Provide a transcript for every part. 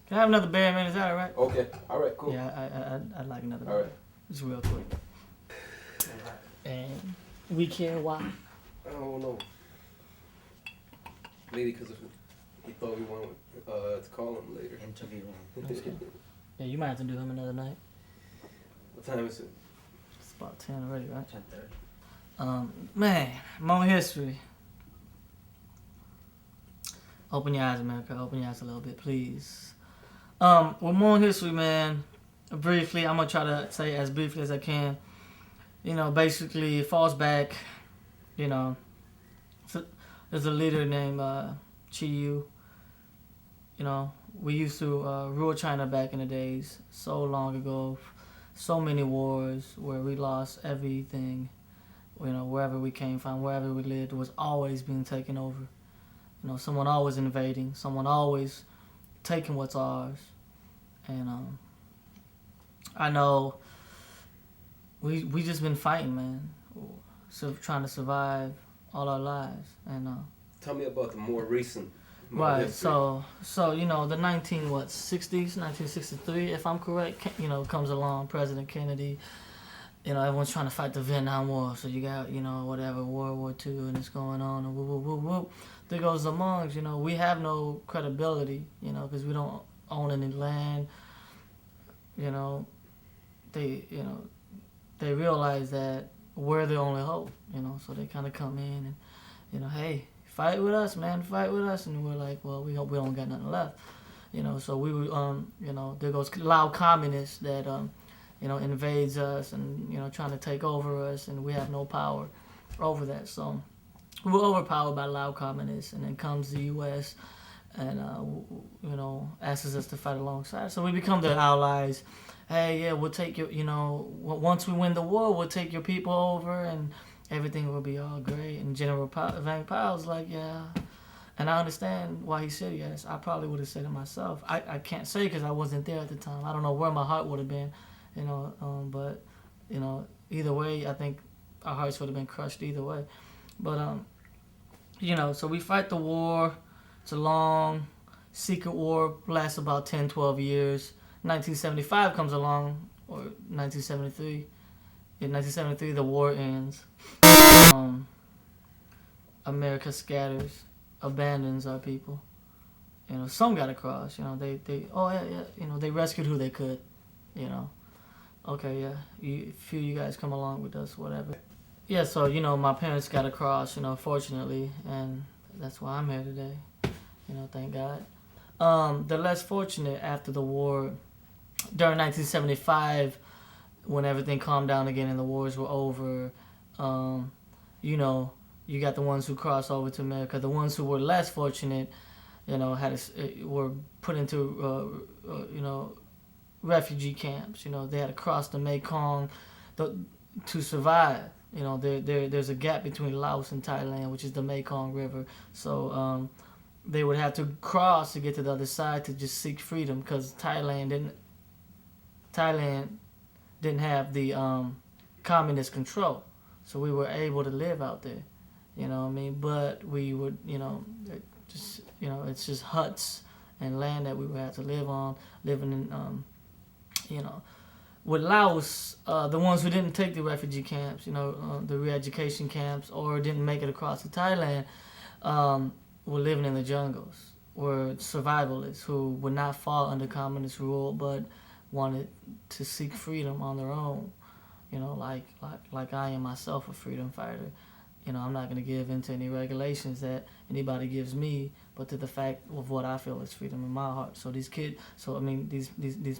Can I have another beer, man? Is that all right? Okay. All right. Cool. Yeah, I'd like another beer. All right. Just real quick. And we care why? I don't know. Maybe because he thought we wanted to call him later. Interview him. Okay. Yeah, you might have to do him another night. What time is it? It's about 10 already, right? 10:30. Man, Hmong history. Open your eyes, America. Open your eyes a little bit, please. With Hmong history, man, briefly, I'm going to try to say as briefly as I can. You know, basically, it falls back, you know, there's a leader named Chi Yu. You know, we used to rule China back in the days, so long ago. So many wars where we lost everything. You know, wherever we came from, wherever we lived, was always being taken over. You know, someone always invading, someone always taking what's ours. And I know we just been fighting, man. So trying to survive all our lives. And Tell me about the more recent. right. history. So you know, the 1963, if I'm correct, you know, comes along, President Kennedy. You know, everyone's trying to fight the Vietnam War. So you got, you know, whatever, World War II, and it's going on, and whoop, whoop, whoop, whoop. There goes the Hmongs, you know. We have no credibility, you know, because we don't own any land. You know, they realize that we're the only hope, you know. So they kind of come in and, you know, hey, fight with us, man, fight with us. And we're like, well, we hope we don't got nothing left, you know. So we were, you know, there goes loud communists that, you know, invades us and, you know, trying to take over us, and we have no power over that. So we're overpowered by loud communists, and then comes the U.S. and, you know, asks us to fight alongside. So we become their allies. Hey, yeah, we'll take your, you know, once we win the war, we'll take your people over, and everything will be all great. And General Vang Pao's like, yeah. And I understand why he said yes. I probably would have said it myself. I can't say because I wasn't there at the time. I don't know where my heart would have been. You know, but, you know, either way, I think our hearts would have been crushed either way. But, you know, so we fight the war. It's a long, secret war, lasts about 10, 12 years. 1975 comes along, or 1973. In 1973, the war ends. America scatters, abandons our people. You know, some got across. You know, they you know, they rescued who they could. You know. Okay, yeah, a few of you guys come along with us, whatever. Yeah, so, you know, my parents got across, you know, fortunately, and that's why I'm here today, you know, thank God. The less fortunate after the war, during 1975, when everything calmed down again and the wars were over, you know, you got the ones who crossed over to America. The ones who were less fortunate, you know, were put into, you know, refugee camps. You know, they had to cross the Mekong to survive. You know, there's a gap between Laos and Thailand, which is the Mekong River. So they would have to cross to get to the other side to just seek freedom, because Thailand didn't have the communist control. So we were able to live out there. You know what I mean? But we would, you know, it's just huts and land that we would have to live on, living in, you know, with Laos, the ones who didn't take the refugee camps, you know, the re-education camps, or didn't make it across to Thailand, were living in the jungles, were survivalists who would not fall under communist rule, but wanted to seek freedom on their own. You know, like I am myself a freedom fighter. You know, I'm not going to give in to any regulations that anybody gives me, but to the fact of what I feel is freedom in my heart. So these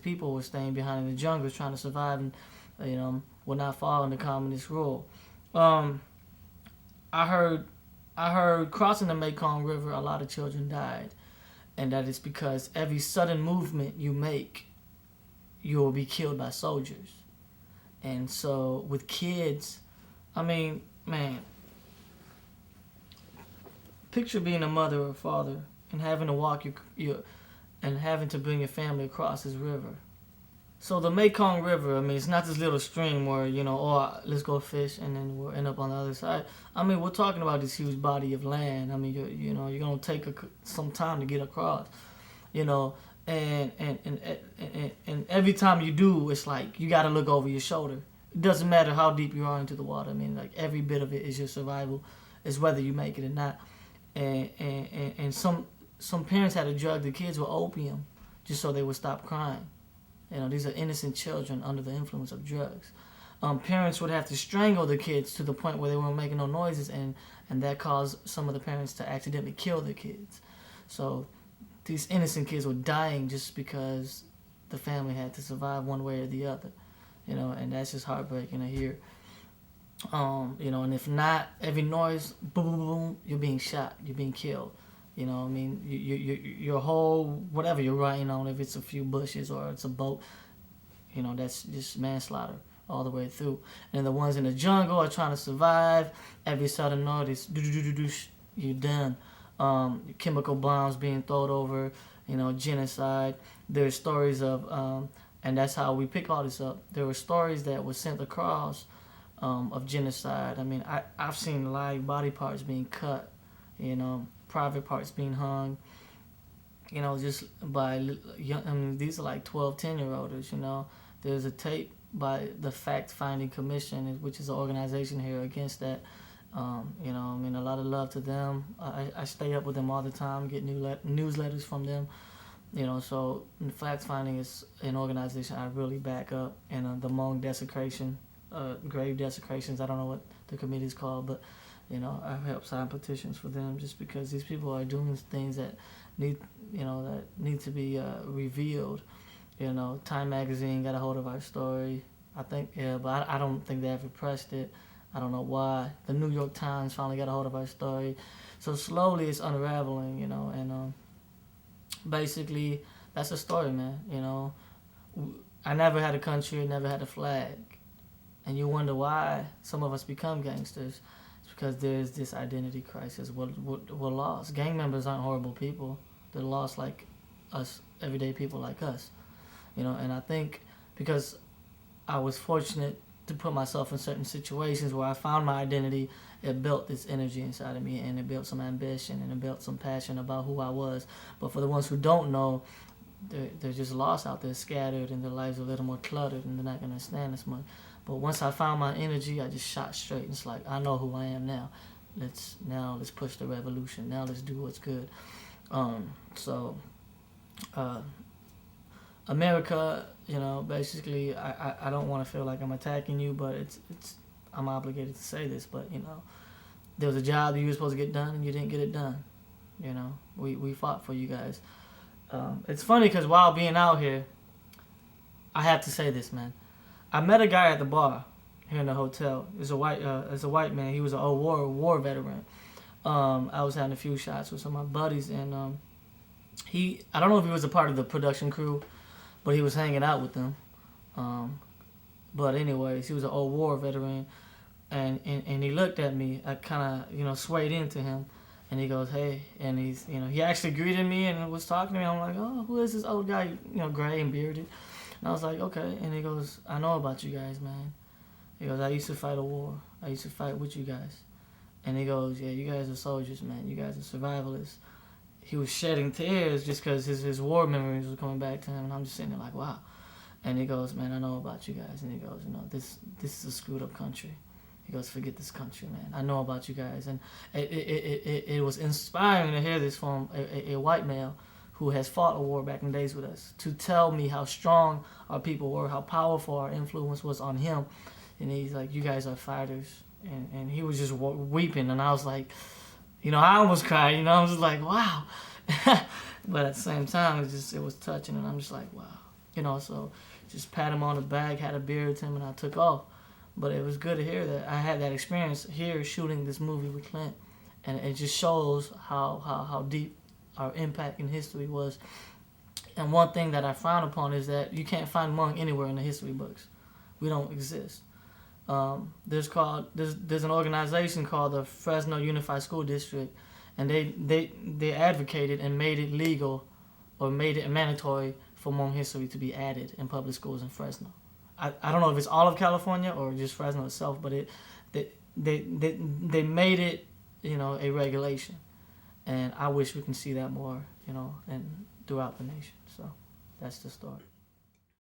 people were staying behind in the jungles trying to survive and, you know, would not fall under communist rule. I heard crossing the Mekong River, a lot of children died, and that is because every sudden movement you make, you will be killed by soldiers. And so with kids, I mean, man, picture being a mother or father and having to walk and having to bring your family across this river. So the Mekong River, I mean, it's not this little stream where, you know, oh, let's go fish and then we'll end up on the other side. I mean, we're talking about this huge body of land. I mean, you're going to take some time to get across. You know, and every time you do, it's like you got to look over your shoulder. It doesn't matter how deep you are into the water. I mean, like every bit of it is your survival. It's whether you make it or not. And some parents had to drug the kids with opium just so they would stop crying. You know, these are innocent children under the influence of drugs. Parents would have to strangle the kids to the point where they weren't making no noises, and that caused some of the parents to accidentally kill their kids. So these innocent kids were dying just because the family had to survive one way or the other. You know, and that's just heartbreaking to hear. You know, and if not, every noise, boom, boom, boom, you're being shot, you're being killed. You know, I mean, your whole, whatever you're riding on, if it's a few bushes or it's a boat, you know, that's just manslaughter all the way through. And the ones in the jungle are trying to survive. Every sudden noise, you're done. Chemical bombs being thrown over, you know, genocide. There's stories of, and that's how we pick all this up. There were stories that were sent across of genocide. I mean, I've seen live body parts being cut, you know, private parts being hung, you know, just by young, I mean, these are like 12, 10-year-olds, you know. There's a tape by the Fact Finding Commission, which is an organization here against that. You know, I mean, a lot of love to them. I stay up with them all the time, get newsletters from them. You know, so Fact Finding is an organization I really back up. And the Hmong desecration, grave desecrations, I don't know what the committee is called, but, you know, I've helped sign petitions for them just because these people are doing things that need to be revealed. You know, Time Magazine got a hold of our story. I think, yeah, but I don't think they ever pressed it. I don't know why. The New York Times finally got a hold of our story. So slowly it's unraveling, you know, and basically that's the story, man. You know, I never had a country, never had a flag. And you wonder why some of us become gangsters. It's because there's this identity crisis. We're lost. Gang members aren't horrible people. They're lost like us, everyday people like us. You know, and I think because I was fortunate to put myself in certain situations where I found my identity, it built this energy inside of me, and it built some ambition, and it built some passion about who I was. But for the ones who don't know, they're just lost out there, scattered, and their lives are a little more cluttered, and they're not going to stand as much. But once I found my energy, I just shot straight. And it's like, I know who I am now. Let's push the revolution. Now let's do what's good. America, you know, basically, I don't want to feel like I'm attacking you, but I'm obligated to say this, but, you know, there was a job that you were supposed to get done, and you didn't get it done. You know, we fought for you guys. It's funny because while being out here, I have to say this, man. I met a guy at the bar here in the hotel. It's a white man. He was an old war veteran. I was having a few shots with some of my buddies, and I don't know if he was a part of the production crew, but he was hanging out with them. But anyways, he was an old war veteran, and he looked at me. I kind of, you know, swayed into him, and he goes, hey, and he's, you know, he actually greeted me and was talking to me. I'm like, oh, who is this old guy, you know, gray and bearded? And I was like, okay. And he goes, I know about you guys, man. He goes, I used to fight a war. I used to fight with you guys. And he goes, yeah, you guys are soldiers, man. You guys are survivalists. He was shedding tears just because his war memories were coming back to him. And I'm just sitting there like, wow. And he goes, man, I know about you guys. And he goes, you know, this is a screwed up country. He goes, forget this country, man. I know about you guys. And it was inspiring to hear this from a white male who has fought a war back in the days with us, to tell me how strong our people were, how powerful our influence was on him. And he's like, you guys are fighters. And he was just weeping. And I was like, you know, I almost cried. You know, I was just like, wow. But at the same time, it was touching. And I'm just like, wow. You know, so just pat him on the back, had a beer with him, and I took off. But it was good to hear that. I had that experience here shooting this movie with Clint. And it just shows how deep our impact in history was. And one thing that I frown upon is that you can't find Hmong anywhere in the history books. We don't exist. There's an organization called the Fresno Unified School District, and they advocated and made it legal, or made it mandatory for Hmong history to be added in public schools in Fresno. I don't know if it's all of California or just Fresno itself, but they made it, you know, a regulation. And I wish we can see that more, you know, and throughout the nation. So that's the start.